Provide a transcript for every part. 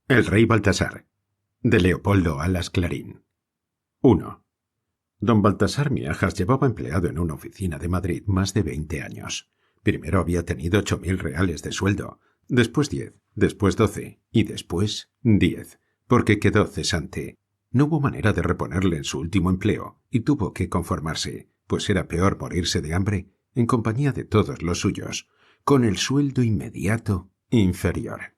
El rey Baltasar, de Leopoldo Alas Clarín. 1. Don Baltasar Miajas llevaba empleado en una oficina de Madrid más de 20 años. Primero había tenido 8.000 reales de sueldo, después 10, después 12 y después 10, porque quedó cesante. No hubo manera de reponerle en su último empleo y tuvo que conformarse, pues era peor morirse de hambre en compañía de todos los suyos, con el sueldo inmediato inferior.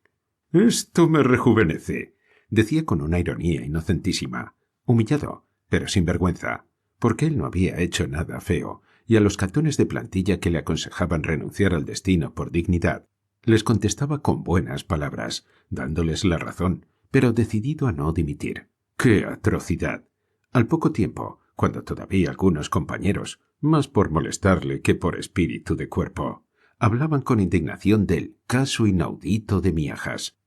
«Esto me rejuvenece», decía con una ironía inocentísima, humillado, pero sin vergüenza, porque él no había hecho nada feo, y a los catones de plantilla que le aconsejaban renunciar al destino por dignidad, les contestaba con buenas palabras, dándoles la razón, pero decidido a no dimitir. ¡Qué atrocidad! Al poco tiempo, cuando todavía algunos compañeros, más por molestarle que por espíritu de cuerpo, hablaban con indignación del caso inaudito de Miajas.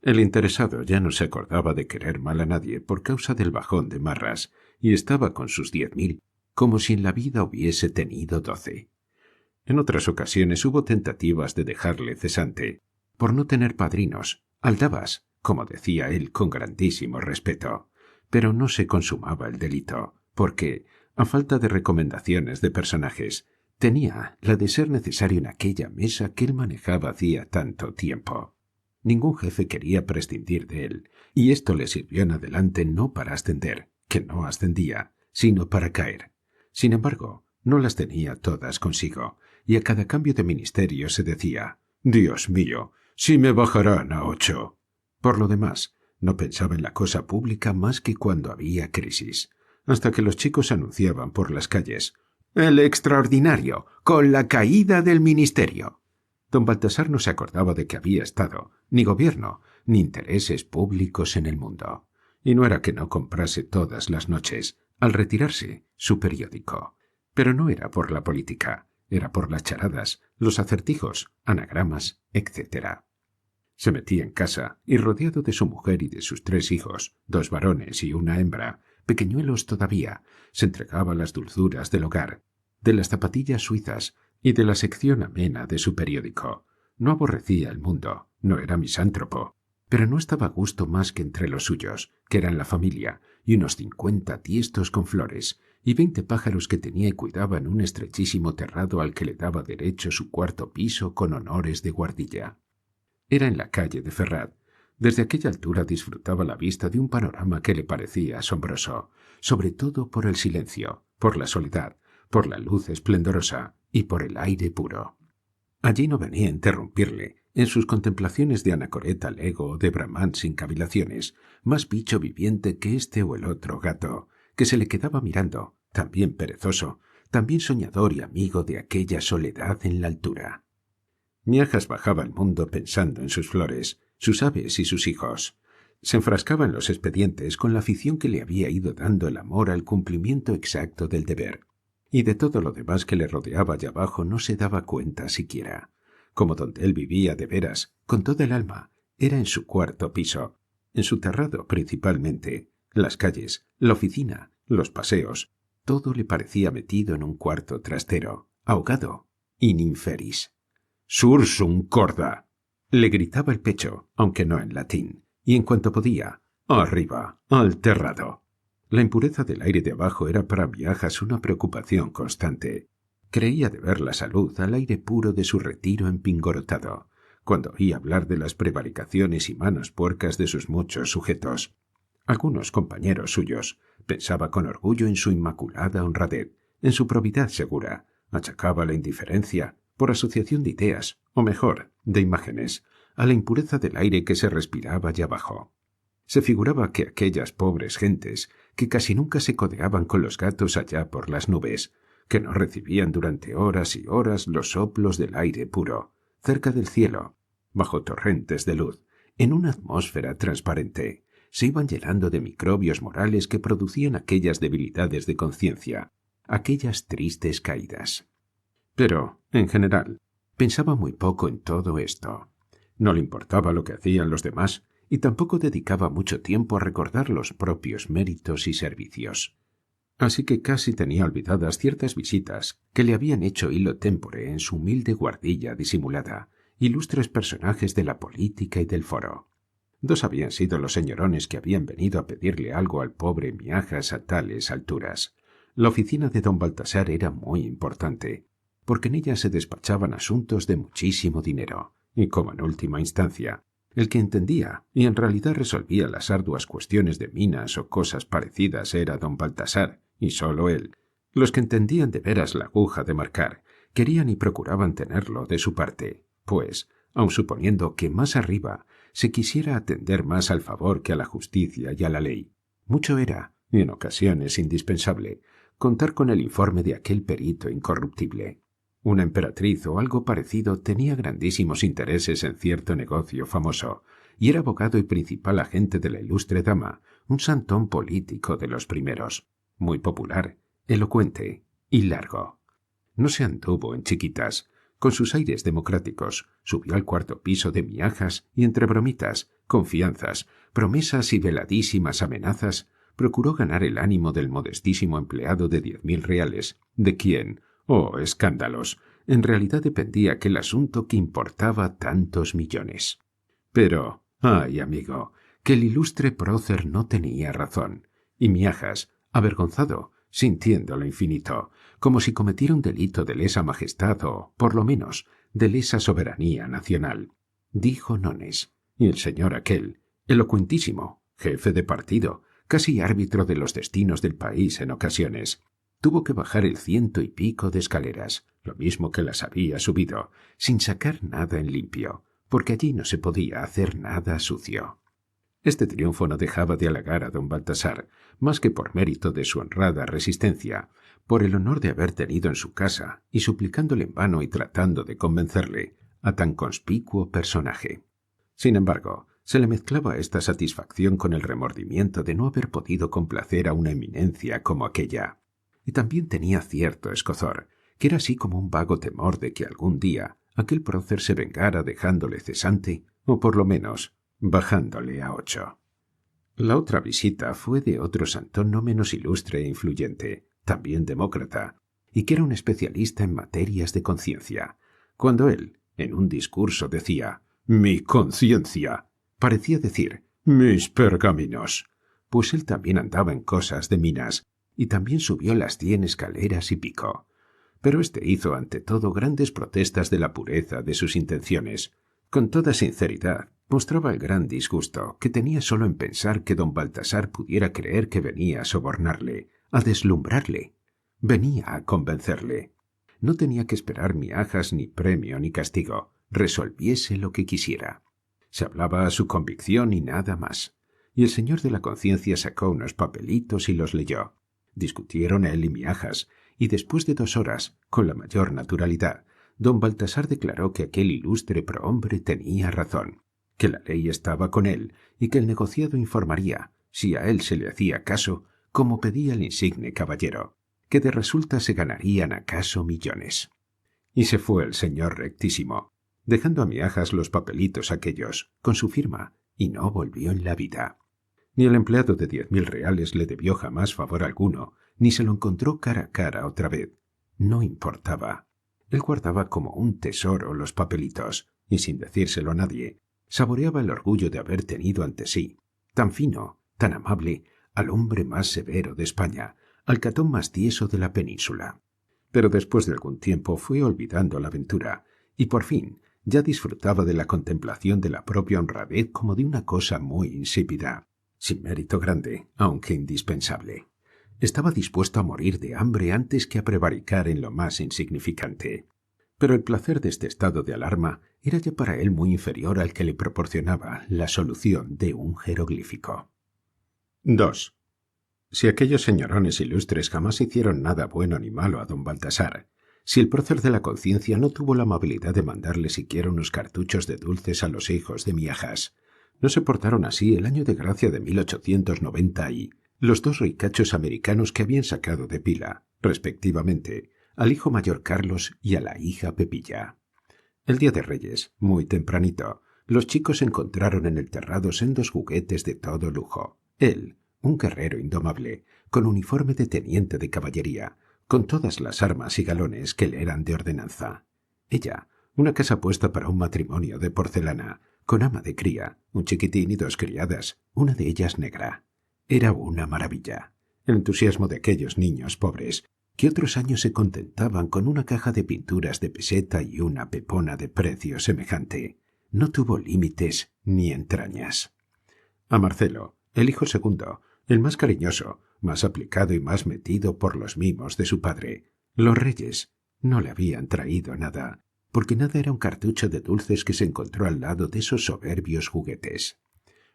El interesado ya no se acordaba de querer mal a nadie por causa del bajón de Marras, y estaba con sus 10.000, como si en la vida hubiese tenido 12. En otras ocasiones hubo tentativas de dejarle cesante, por no tener padrinos, aldabas, como decía él con grandísimo respeto, pero no se consumaba el delito, porque, a falta de recomendaciones de personajes, tenía la de ser necesario en aquella mesa que él manejaba hacía tanto tiempo. Ningún jefe quería prescindir de él, y esto le sirvió en adelante no para ascender, que no ascendía, sino para caer. Sin embargo, no las tenía todas consigo, y a cada cambio de ministerio se decía: «Dios mío, si me bajarán a 8». Por lo demás, no pensaba en la cosa pública más que cuando había crisis, hasta que los chicos anunciaban por las calles: «El extraordinario, con la caída del ministerio». Don Baltasar no se acordaba de que había Estado, ni gobierno, ni intereses públicos en el mundo. Y no era que no comprase todas las noches, al retirarse, su periódico. Pero no era por la política, era por las charadas, los acertijos, anagramas, etc. Se metía en casa y, rodeado de su mujer y de sus 3 hijos, 2 varones y una hembra, pequeñuelos todavía, se entregaba a las dulzuras del hogar, de las zapatillas suizas y de la sección amena de su periódico. No aborrecía el mundo, no era misántropo, pero no estaba a gusto más que entre los suyos, que eran la familia, y unos 50 tiestos con flores, y 20 pájaros que tenía y cuidaba en un estrechísimo terrado al que le daba derecho su 4º piso con honores de guardilla. Era en la calle de Ferrat. Desde aquella altura disfrutaba la vista de un panorama que le parecía asombroso, sobre todo por el silencio, por la soledad, por la luz esplendorosa y por el aire puro. Allí no venía a interrumpirle, en sus contemplaciones de anacoreta lego o de Brahman sin cavilaciones, más bicho viviente que este o el otro gato, que se le quedaba mirando, también perezoso, también soñador y amigo de aquella soledad en la altura. Miajas bajaba al mundo pensando en sus flores, sus aves y sus hijos. Se enfrascaba en los expedientes con la afición que le había ido dando el amor al cumplimiento exacto del deber. Y de todo lo demás que le rodeaba allá abajo no se daba cuenta siquiera. Como donde él vivía de veras, con toda el alma, era en su 4º piso, en su terrado principalmente, las calles, la oficina, los paseos, todo le parecía metido en un cuarto trastero, ahogado, in inferis. «Sursum corda», le gritaba el pecho, aunque no en latín, y en cuanto podía, «arriba, al terrado». La impureza del aire de abajo era para Miajas una preocupación constante. Creía deber la salud al aire puro de su retiro empingorotado, cuando oía hablar de las prevaricaciones y manos puercas de sus muchos sujetos. Algunos compañeros suyos, pensaba con orgullo en su inmaculada honradez, en su probidad segura, achacaba la indiferencia, por asociación de ideas, o mejor, de imágenes, a la impureza del aire que se respiraba allá abajo. Se figuraba que aquellas pobres gentes, que casi nunca se codeaban con los gatos allá por las nubes, que no recibían durante horas y horas los soplos del aire puro, cerca del cielo, bajo torrentes de luz, en una atmósfera transparente, se iban llenando de microbios morales que producían aquellas debilidades de conciencia, aquellas tristes caídas. Pero, en general, pensaba muy poco en todo esto. No le importaba lo que hacían los demás, y tampoco dedicaba mucho tiempo a recordar los propios méritos y servicios. Así que casi tenía olvidadas ciertas visitas que le habían hecho illo tempore en su humilde guardilla disimulada, ilustres personajes de la política y del foro. 2 habían sido los señorones que habían venido a pedirle algo al pobre Miajas a tales alturas. La oficina de don Baltasar era muy importante, porque en ella se despachaban asuntos de muchísimo dinero, y como en última instancia, el que entendía y en realidad resolvía las arduas cuestiones de minas o cosas parecidas era don Baltasar, y sólo él. Los que entendían de veras la aguja de marcar, querían y procuraban tenerlo de su parte, pues, aun suponiendo que más arriba se quisiera atender más al favor que a la justicia y a la ley, mucho era, y en ocasiones indispensable, contar con el informe de aquel perito incorruptible. Una emperatriz o algo parecido tenía grandísimos intereses en cierto negocio famoso, y era abogado y principal agente de la ilustre dama, un santón político de los primeros, muy popular, elocuente y largo. No se anduvo en chiquitas. Con sus aires democráticos, subió al 4º piso de Miajas y entre bromitas, confianzas, promesas y veladísimas amenazas, procuró ganar el ánimo del modestísimo empleado de 10.000 reales, de quien, oh escándalos, en realidad dependía aquel asunto que importaba tantos millones. Pero, ay amigo, que el ilustre prócer no tenía razón, y Miajas, avergonzado, sintiendo lo infinito, como si cometiera un delito de lesa majestad o, por lo menos, de lesa soberanía nacional, dijo nones, y el señor aquel, elocuentísimo, jefe de partido, casi árbitro de los destinos del país en ocasiones, tuvo que bajar el 100 y pico de escaleras, lo mismo que las había subido, sin sacar nada en limpio, porque allí no se podía hacer nada sucio. Este triunfo no dejaba de halagar a don Baltasar, más que por mérito de su honrada resistencia, por el honor de haber tenido en su casa, y suplicándole en vano y tratando de convencerle, a tan conspicuo personaje. Sin embargo, se le mezclaba esta satisfacción con el remordimiento de no haber podido complacer a una eminencia como aquella. Y también tenía cierto escozor, que era así como un vago temor de que algún día aquel prócer se vengara dejándole cesante, o por lo menos bajándole a 8. La otra visita fue de otro santón no menos ilustre e influyente, también demócrata, y que era un especialista en materias de conciencia. Cuando él, en un discurso, decía «mi conciencia», parecía decir «mis pergaminos», pues él también andaba en cosas de minas, y también subió las 100 escaleras y pico. Pero éste hizo ante todo grandes protestas de la pureza de sus intenciones. Con toda sinceridad, mostraba el gran disgusto que tenía solo en pensar que don Baltasar pudiera creer que venía a sobornarle, a deslumbrarle. Venía a convencerle. No tenía que esperar miajas ni premio ni castigo, resolviese lo que quisiera. Se hablaba a su convicción y nada más. Y el señor de la conciencia sacó unos papelitos y los leyó. Discutieron él y Miajas, y después de 2 horas, con la mayor naturalidad, don Baltasar declaró que aquel ilustre prohombre tenía razón, que la ley estaba con él y que el negociado informaría, si a él se le hacía caso, como pedía el insigne caballero, que de resulta se ganarían acaso millones. Y se fue el señor rectísimo, dejando a Miajas los papelitos aquellos, con su firma, y no volvió en la vida. Ni el empleado de 10.000 reales le debió jamás favor alguno, ni se lo encontró cara a cara otra vez. No importaba. Él guardaba como un tesoro los papelitos, y sin decírselo a nadie, saboreaba el orgullo de haber tenido ante sí, tan fino, tan amable, al hombre más severo de España, al catón más tieso de la península. Pero después de algún tiempo fue olvidando la aventura, y por fin ya disfrutaba de la contemplación de la propia honradez como de una cosa muy insípida, sin mérito grande, aunque indispensable. Estaba dispuesto a morir de hambre antes que a prevaricar en lo más insignificante. Pero el placer de este estado de alarma era ya para él muy inferior al que le proporcionaba la solución de un jeroglífico. 2. Si aquellos señorones ilustres jamás hicieron nada bueno ni malo a don Baltasar, si el prócer de la conciencia no tuvo la amabilidad de mandarle siquiera unos cartuchos de dulces a los hijos de Miajas, no se portaron así el año de gracia de 1890 y los 2 ricachos americanos que habían sacado de pila, respectivamente, al hijo mayor Carlos y a la hija Pepilla. El día de Reyes, muy tempranito, los chicos encontraron en el terrado sendos juguetes de todo lujo. Él, un guerrero indomable, con uniforme de teniente de caballería, con todas las armas y galones que le eran de ordenanza. Ella, una casa puesta para un matrimonio de porcelana, con ama de cría, un chiquitín y 2 criadas, una de ellas negra. Era una maravilla. El entusiasmo de aquellos niños pobres, que otros años se contentaban con una caja de pinturas de peseta y una pepona de precio semejante, no tuvo límites ni entrañas. A Marcelo, el hijo segundo, el más cariñoso, más aplicado y más metido por los mimos de su padre, los reyes no le habían traído nada, porque nada era un cartucho de dulces que se encontró al lado de esos soberbios juguetes.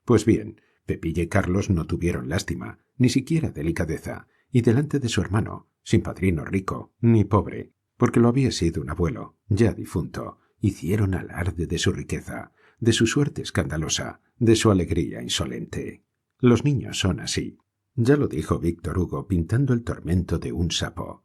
Pues bien, Pepilla y Carlos no tuvieron lástima, ni siquiera delicadeza, y delante de su hermano, sin padrino rico ni pobre, porque lo había sido un abuelo, ya difunto, hicieron alarde de su riqueza, de su suerte escandalosa, de su alegría insolente. Los niños son así. Ya lo dijo Víctor Hugo pintando el tormento de un sapo.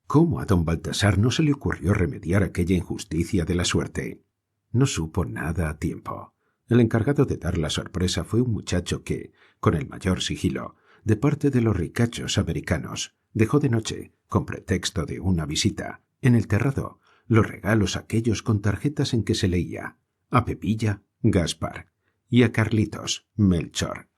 ¿Cómo a don Baltasar no se le ocurrió remediar aquella injusticia de la suerte? No supo nada a tiempo. El encargado de dar la sorpresa fue un muchacho que, con el mayor sigilo, de parte de los ricachos americanos, dejó de noche, con pretexto de una visita, en el terrado, los regalos aquellos con tarjetas en que se leía a Pepilla, Gaspar, y a Carlitos, Melchor.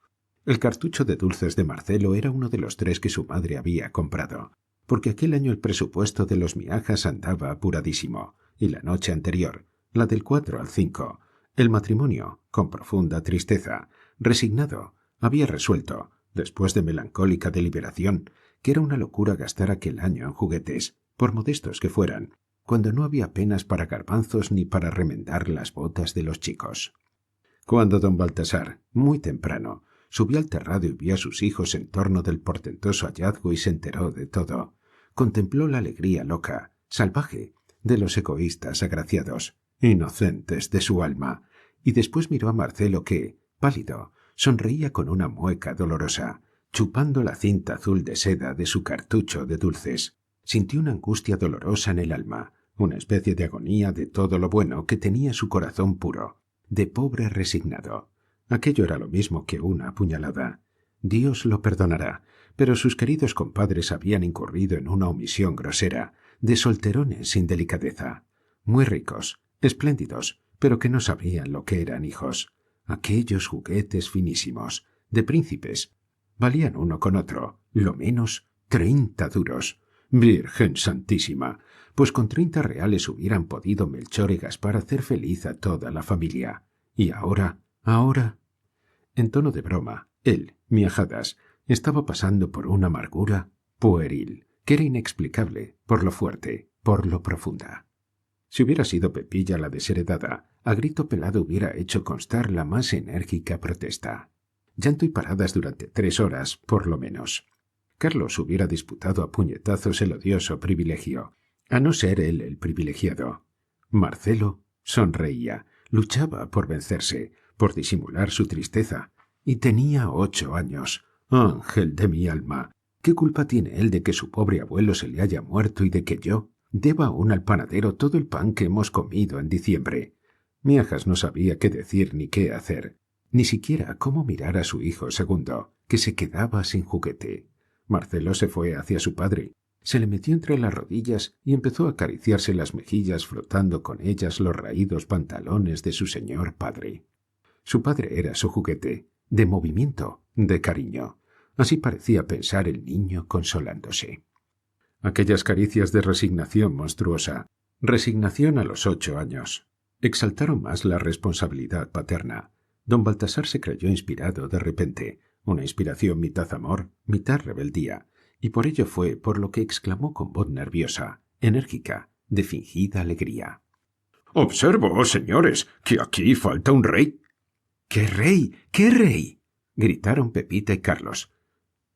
El cartucho de dulces de Marcelo era uno de los 3 que su madre había comprado, porque aquel año el presupuesto de los miajas andaba apuradísimo, y la noche anterior, la del 4 al 5, el matrimonio, con profunda tristeza, resignado, había resuelto, después de melancólica deliberación, que era una locura gastar aquel año en juguetes, por modestos que fueran, cuando no había apenas para garbanzos ni para remendar las botas de los chicos. Cuando don Baltasar, muy temprano, subió al terrado y vio a sus hijos en torno del portentoso hallazgo y se enteró de todo, contempló la alegría loca, salvaje, de los egoístas agraciados, inocentes de su alma, y después miró a Marcelo que, pálido, sonreía con una mueca dolorosa, chupando la cinta azul de seda de su cartucho de dulces. Sintió una angustia dolorosa en el alma, una especie de agonía de todo lo bueno que tenía su corazón puro, de pobre resignado. Aquello era lo mismo que una puñalada. Dios lo perdonará, pero sus queridos compadres habían incurrido en una omisión grosera, de solterones sin delicadeza, muy ricos, espléndidos, pero que no sabían lo que eran hijos. Aquellos juguetes finísimos, de príncipes, valían uno con otro, lo menos 30 duros. Virgen Santísima, pues con 30 reales hubieran podido Melchor y Gaspar hacer feliz a toda la familia. Y ahora... En tono de broma, él, miajadas, estaba pasando por una amargura pueril, que era inexplicable por lo fuerte, por lo profunda. Si hubiera sido Pepilla la desheredada, a grito pelado hubiera hecho constar la más enérgica protesta. Llanto y paradas durante 3 horas, por lo menos. Carlos hubiera disputado a puñetazos el odioso privilegio, a no ser él el privilegiado. Marcelo sonreía, luchaba por vencerse, por disimular su tristeza, y tenía 8 años. Ángel de mi alma, ¿qué culpa tiene él de que su pobre abuelo se le haya muerto y de que yo deba aún al panadero todo el pan que hemos comido en diciembre? Miajas no sabía qué decir ni qué hacer, ni siquiera cómo mirar a su hijo segundo, que se quedaba sin juguete. Marcelo se fue hacia su padre, se le metió entre las rodillas y empezó a acariciarse las mejillas frotando con ellas los raídos pantalones de su señor padre. Su padre era su juguete, de movimiento, de cariño. Así parecía pensar el niño consolándose. Aquellas caricias de resignación monstruosa, resignación a los 8 años, exaltaron más la responsabilidad paterna. Don Baltasar se creyó inspirado de repente, una inspiración mitad amor, mitad rebeldía, y por ello fue por lo que exclamó con voz nerviosa, enérgica, de fingida alegría. «Observo, señores, que aquí falta un rey». «¿Qué rey? ¿Qué rey?», gritaron Pepita y Carlos.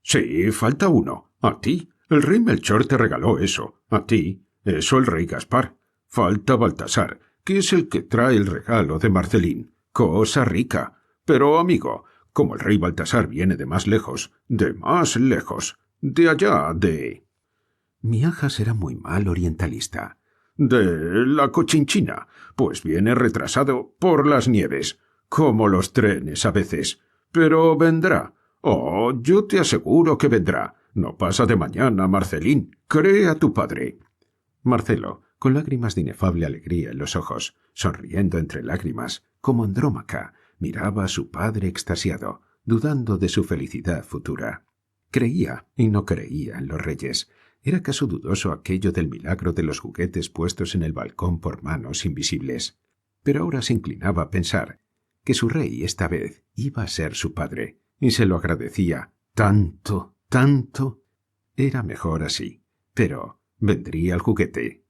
«Sí, falta uno. A ti. El rey Melchor te regaló eso. A ti. Eso el rey Gaspar. Falta Baltasar, que es el que trae el regalo de Marcelín. Cosa rica. Pero, amigo, como el rey Baltasar viene de más lejos, de allá, de... Miajas era muy mal orientalista. De la Cochinchina, pues viene retrasado por las nieves, como los trenes a veces. Pero vendrá. Oh, yo te aseguro que vendrá. No pasa de mañana, Marcelín. Cree a tu padre. Marcelo, con lágrimas de inefable alegría en los ojos, sonriendo entre lágrimas, como Andrómaca, miraba a su padre extasiado, dudando de su felicidad futura. Creía y no creía en los reyes. ¿Era acaso dudoso aquello del milagro de los juguetes puestos en el balcón por manos invisibles? Pero ahora se inclinaba a pensar que su rey esta vez iba a ser su padre, y se lo agradecía tanto, tanto. Era mejor así. Pero vendría el juguete.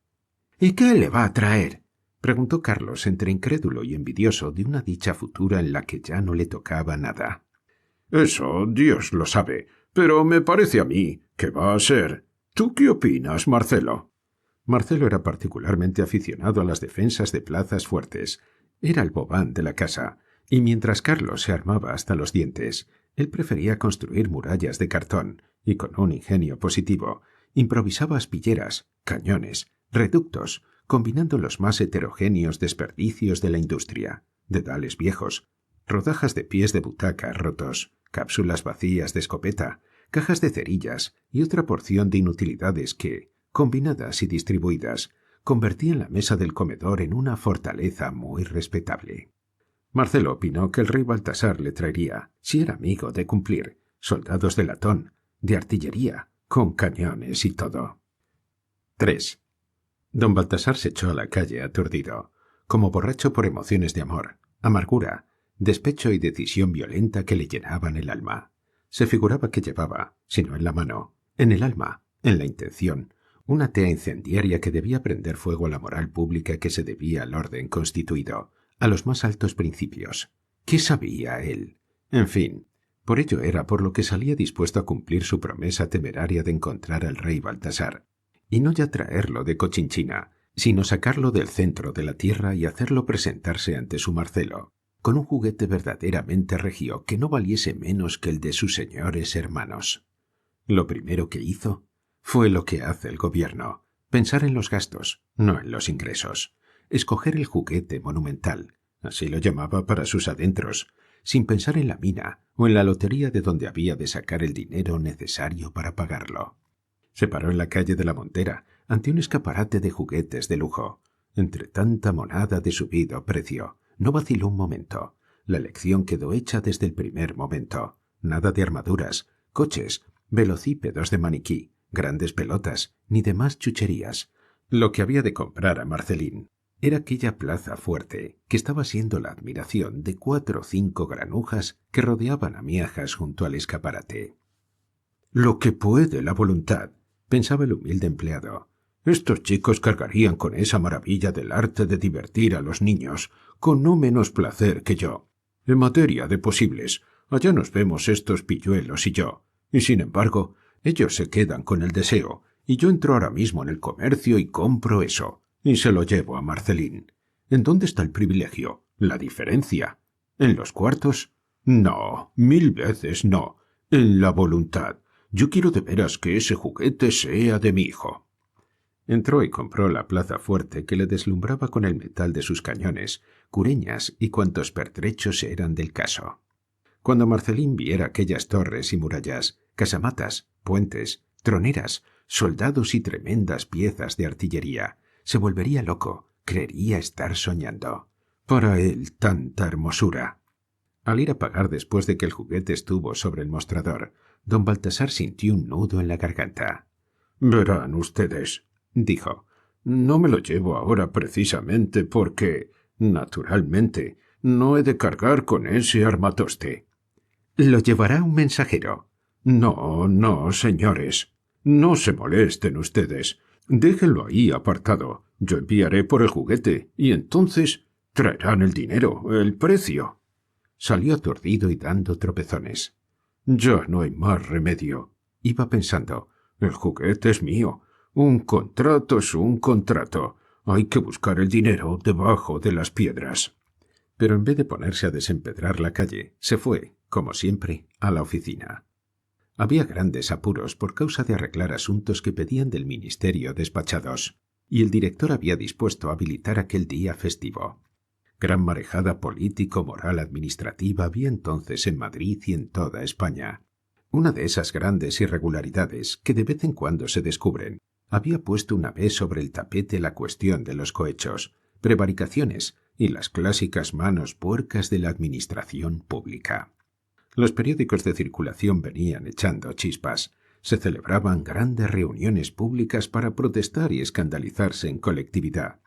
—¿Y qué le va a traer? —preguntó Carlos entre incrédulo y envidioso de una dicha futura en la que ya no le tocaba nada. —Eso Dios lo sabe, pero me parece a mí que va a ser. ¿Tú qué opinas, Marcelo? Marcelo era particularmente aficionado a las defensas de plazas fuertes. Era el bobán de la casa, y mientras Carlos se armaba hasta los dientes, él prefería construir murallas de cartón y, con un ingenio positivo, improvisaba aspilleras, cañones, reductos, combinando los más heterogéneos desperdicios de la industria, dedales viejos, rodajas de pies de butaca rotos, cápsulas vacías de escopeta, cajas de cerillas y otra porción de inutilidades que, combinadas y distribuidas, convertían la mesa del comedor en una fortaleza muy respetable. Marcelo opinó que el rey Baltasar le traería, si era amigo de cumplir, soldados de latón, de artillería, con cañones y todo. 3. Don Baltasar se echó a la calle aturdido, como borracho por emociones de amor, amargura, despecho y decisión violenta que le llenaban el alma. Se figuraba que llevaba, si no en la mano, en el alma, en la intención, una tea incendiaria que debía prender fuego a la moral pública, que se debía al orden constituido, a los más altos principios. ¿Qué sabía él? En fin, por ello era por lo que salía dispuesto a cumplir su promesa temeraria de encontrar al rey Baltasar, y no ya traerlo de Cochinchina, sino sacarlo del centro de la tierra y hacerlo presentarse ante su Marcelo, con un juguete verdaderamente regio que no valiese menos que el de sus señores hermanos. Lo primero que hizo fue lo que hace el gobierno: pensar en los gastos, no en los ingresos. Escoger el juguete monumental, así lo llamaba para sus adentros, sin pensar en la mina o en la lotería de donde había de sacar el dinero necesario para pagarlo. Se paró en la calle de la Montera, ante un escaparate de juguetes de lujo. Entre tanta monada de subido precio, no vaciló un momento. La elección quedó hecha desde el primer momento. Nada de armaduras, coches, velocípedos de maniquí, grandes pelotas, ni demás chucherías. Lo que había de comprar a Marcelín era aquella plaza fuerte, que estaba siendo la admiración de 4 o 5 granujas que rodeaban a miajas junto al escaparate. «Lo que puede la voluntad», pensaba el humilde empleado. «Estos chicos cargarían con esa maravilla del arte de divertir a los niños, con no menos placer que yo. En materia de posibles, allá nos vemos estos pilluelos y yo, y sin embargo, ellos se quedan con el deseo, y yo entro ahora mismo en el comercio y compro eso, y se lo llevo a Marcelín. ¿En dónde está el privilegio? ¿La diferencia? ¿En los cuartos? No, 1000 veces no. En la voluntad. Yo quiero de veras que ese juguete sea de mi hijo». Entró y compró la plaza fuerte, que le deslumbraba con el metal de sus cañones, cureñas y cuantos pertrechos eran del caso. Cuando Marcelín viera aquellas torres y murallas, casamatas, puentes, troneras, soldados y tremendas piezas de artillería, se volvería loco, creería estar soñando. Para él tanta hermosura. Al ir a pagar después de que el juguete estuvo sobre el mostrador, don Baltasar sintió un nudo en la garganta. «Verán ustedes», dijo, «no me lo llevo ahora precisamente porque, naturalmente, no he de cargar con ese armatoste». «¿Lo llevará un mensajero?» «No, no, señores. No se molesten ustedes. Déjenlo ahí apartado. Yo enviaré por el juguete y entonces traerán el dinero, el precio». Salió aturdido y dando tropezones. «Ya no hay más remedio», iba pensando. «El juguete es mío. Un contrato es un contrato. Hay que buscar el dinero debajo de las piedras». Pero en vez de ponerse a desempedrar la calle, se fue, como siempre, a la oficina. Había grandes apuros por causa de arreglar asuntos que pedían del ministerio despachados, y el director había dispuesto a habilitar aquel día festivo. Gran marejada político-moral administrativa había entonces en Madrid y en toda España. Una de esas grandes irregularidades que de vez en cuando se descubren, había puesto una vez sobre el tapete la cuestión de los cohechos, prevaricaciones y las clásicas manos puercas de la administración pública. Los periódicos de circulación venían echando chispas. Se celebraban grandes reuniones públicas para protestar y escandalizarse en colectividad.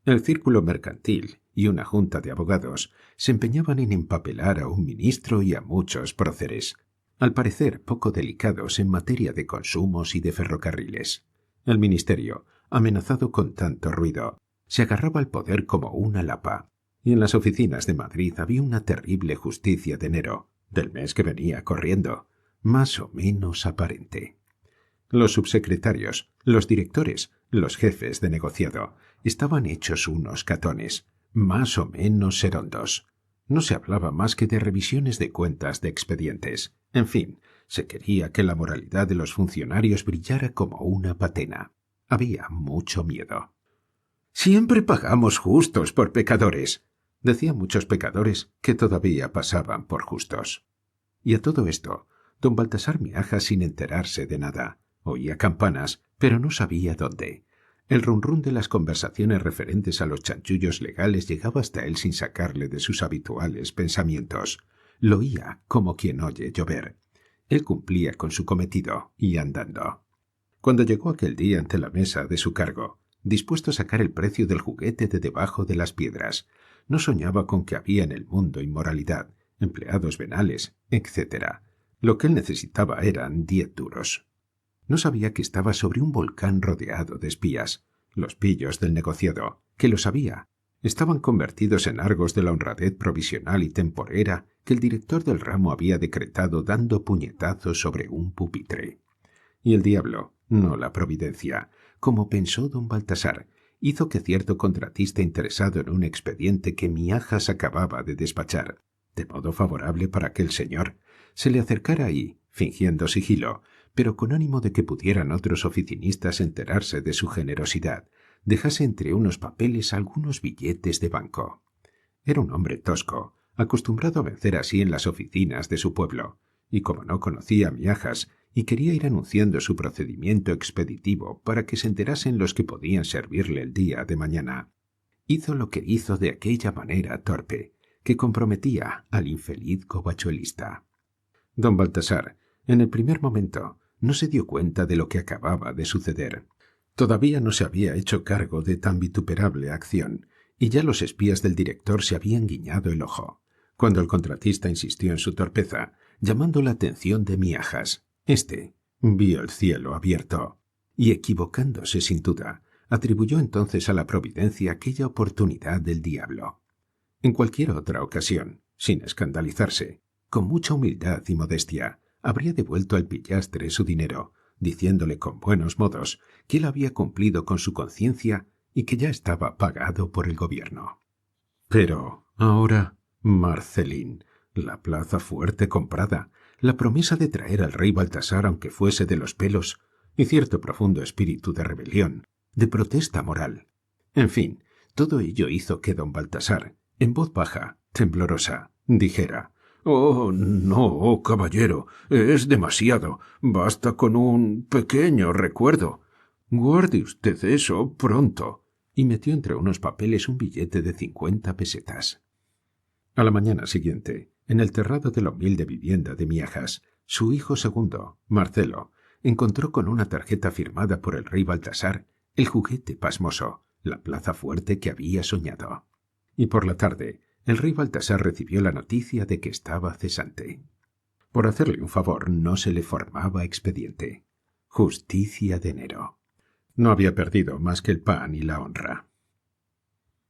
El círculo mercantil y una junta de abogados se empeñaban en empapelar a un ministro y a muchos próceres, al parecer poco delicados en materia de consumos y de ferrocarriles. El ministerio, amenazado con tanto ruido, se agarraba al poder como una lapa, y en las oficinas de Madrid había una terrible justicia de enero, del mes que venía corriendo, más o menos aparente. Los subsecretarios, los directores, los jefes de negociado estaban hechos unos catones, más o menos serondos. No se hablaba más que de revisiones de cuentas de expedientes. En fin, se quería que la moralidad de los funcionarios brillara como una patena. Había mucho miedo. «Siempre pagamos justos por pecadores», decían muchos pecadores que todavía pasaban por justos. Y a todo esto, don Baltasar Miajas, sin enterarse de nada, oía campanas, pero no sabía dónde. El runrún de las conversaciones referentes a los chanchullos legales llegaba hasta él sin sacarle de sus habituales pensamientos. Lo oía como quien oye llover. Él cumplía con su cometido, y andando. Cuando llegó aquel día ante la mesa de su cargo, dispuesto a sacar el precio del juguete de debajo de las piedras, no soñaba con que había en el mundo inmoralidad, empleados venales, etc. Lo que él necesitaba eran 10 duros. No sabía que estaba sobre un volcán rodeado de espías. Los pillos del negociado, que lo sabía, estaban convertidos en argos de la honradez provisional y temporera que el director del ramo había decretado dando puñetazos sobre un pupitre. Y el diablo, no la providencia, como pensó don Baltasar, hizo que cierto contratista interesado en un expediente que Miajas acababa de despachar, de modo favorable para aquel señor, se le acercara ahí, fingiendo sigilo, pero con ánimo de que pudieran otros oficinistas enterarse de su generosidad, dejase entre unos papeles algunos billetes de banco. Era un hombre tosco, acostumbrado a vencer así en las oficinas de su pueblo, y como no conocía a Miajas y quería ir anunciando su procedimiento expeditivo para que se enterasen los que podían servirle el día de mañana, hizo lo que hizo de aquella manera torpe, que comprometía al infeliz covachuelista. Don Baltasar, en el primer momento, no se dio cuenta de lo que acababa de suceder. Todavía no se había hecho cargo de tan vituperable acción, y ya los espías del director se habían guiñado el ojo, cuando el contratista insistió en su torpeza, llamando la atención de Miajas. Este vio el cielo abierto, y equivocándose sin duda, atribuyó entonces a la providencia aquella oportunidad del diablo. En cualquier otra ocasión, sin escandalizarse, con mucha humildad y modestia, habría devuelto al pillastre su dinero, diciéndole con buenos modos que él había cumplido con su conciencia y que ya estaba pagado por el gobierno. Pero ahora, Marcelín, la plaza fuerte comprada, la promesa de traer al rey Baltasar aunque fuese de los pelos, y cierto profundo espíritu de rebelión, de protesta moral. En fin, todo ello hizo que don Baltasar, en voz baja, temblorosa, dijera: «Oh, no, caballero, es demasiado. Basta con un pequeño recuerdo. Guarde usted eso pronto». Y metió entre unos papeles un billete de 50 pesetas. A la mañana siguiente, en el terrado de la humilde vivienda de Miajas, su hijo segundo, Marcelo, encontró con una tarjeta firmada por el rey Baltasar el juguete pasmoso, la plaza fuerte que había soñado. Y por la tarde, el rey Baltasar recibió la noticia de que estaba cesante. Por hacerle un favor no se le formaba expediente. Justicia de enero. No había perdido más que el pan y la honra.